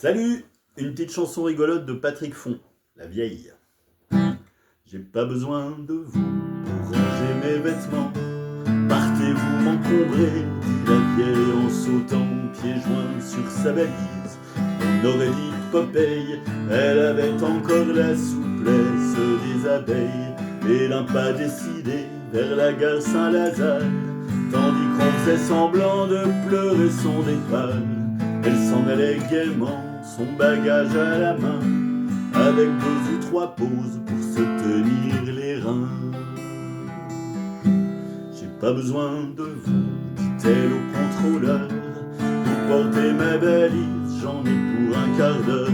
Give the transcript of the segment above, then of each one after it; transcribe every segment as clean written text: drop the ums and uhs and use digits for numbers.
Salut! Une petite chanson rigolote de Patrick Font, La Vieille. J'ai pas besoin de vous pour ranger mes vêtements. Partez-vous m'encombrer, dit la vieille en sautant, pieds joints sur sa valise. On aurait dit Popeye, elle avait encore la souplesse des abeilles. Et d'un pas décidé vers la gare Saint-Lazare, tandis qu'on faisait semblant de pleurer son départ, elle s'en allait gaiement, son bagage à la main, avec 2 ou 3 pauses pour se tenir les reins. J'ai pas besoin de vous, dit-elle au contrôleur, pour porter ma valise, j'en ai pour un quart d'heure.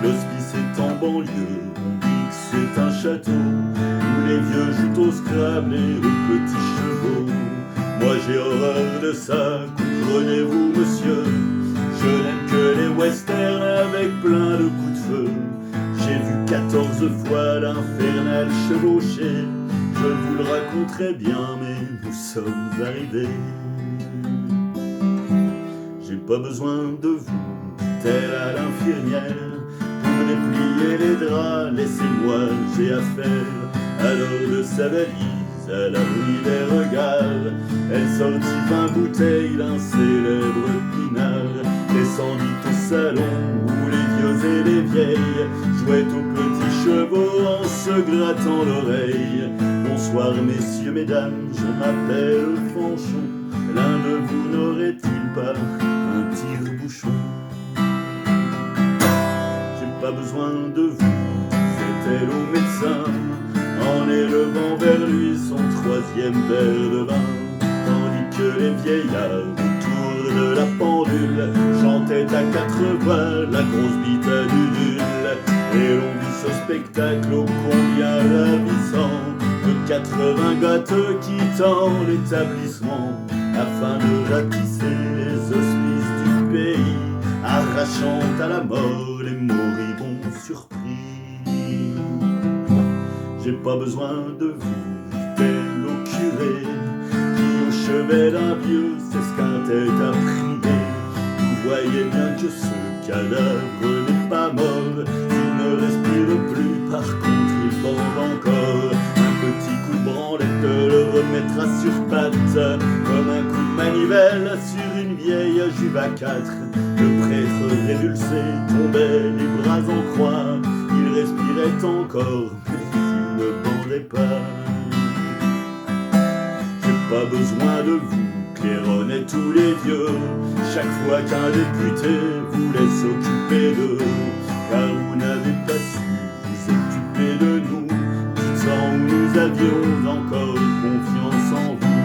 L'hospice est en banlieue, on dit que c'est un château où les vieux jouent au Scrabble et aux petits chevaux. Moi j'ai horreur de ça, comprenez-vous monsieur? Je n'aime que les westerns avec plein de coups de feu. J'ai vu 14 fois l'infernal chevaucher. Je vous le raconterai bien, mais nous sommes arrivés. J'ai pas besoin de vous, dit-elle à l'infirmière, pour déplier les draps, laissez-moi, j'ai affaire. Alors de sa valise, à l'abri des regards, elle sortit 20 bouteilles d'un célèbre pinard, descendit au salon où les vieux et les vieilles jouaient aux petits chevaux en se grattant l'oreille. Bonsoir messieurs, mesdames, je m'appelle Fanchon, l'un de vous n'aurait-il pas un tire-bouchon? J'ai pas besoin de vous, dit-elle au médecin, en élevant vers lui son 3e verre de vin, tandis que les vieillards autour de la pendule chantaient à 4 voix la grosse bite à Dudule. Et l'on vit ce spectacle ô combien ravissant de 80 gâteux quittant l'établissement afin de ratisser les hospices du pays, arrachant à la mort les moribonds surpris. J'ai pas besoin de vous, dit-elle au curé, qui au chevet d'un vieux s'esquintait à prier. Vous voyez bien que ce cadavre n'est pas mort, il ne respire plus, par contre il bande encore. Un petit coup de branlette le remettra sur pattes, comme un coup de manivelle sur une vieille juve à 4. Le prêtre révulsé tombait les bras en croix, il respirait encore, mais il ne bandait pas. J'ai pas besoin de vous, claironnez tous les vieux, chaque fois qu'un député voulait s'occuper d'eux, car vous n'avez pas su vous occuper de nous, du temps où nous avions encore confiance en vous.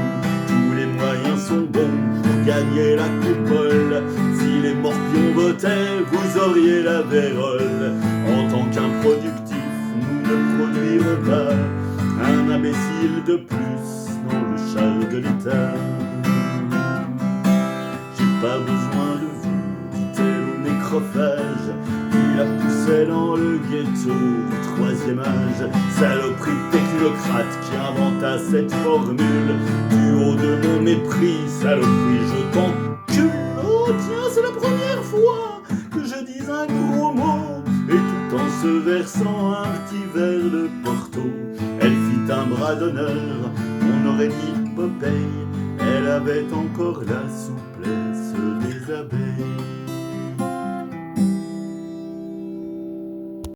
Tous les moyens sont bons pour gagner la coupole, si les morpions votaient, vous auriez la vérole. En tant qu'improductifs, nous ne produirons pas un imbécile de plus dans le char de l'État. J'ai pas besoin de vous, dit-elle au nécrophage, qui la poussait dans le ghetto du 3e âge. Saloperie technocrate qui inventa cette formule, du haut de mon mépris, saloperie je t'encule. Oh tiens, c'est la première fois que je dis un gros mot, et tout en se versant un petit verre de Porto. Elle fit un bras d'honneur, on aurait dit Popeye, elle avait encore la souplesse des abeilles.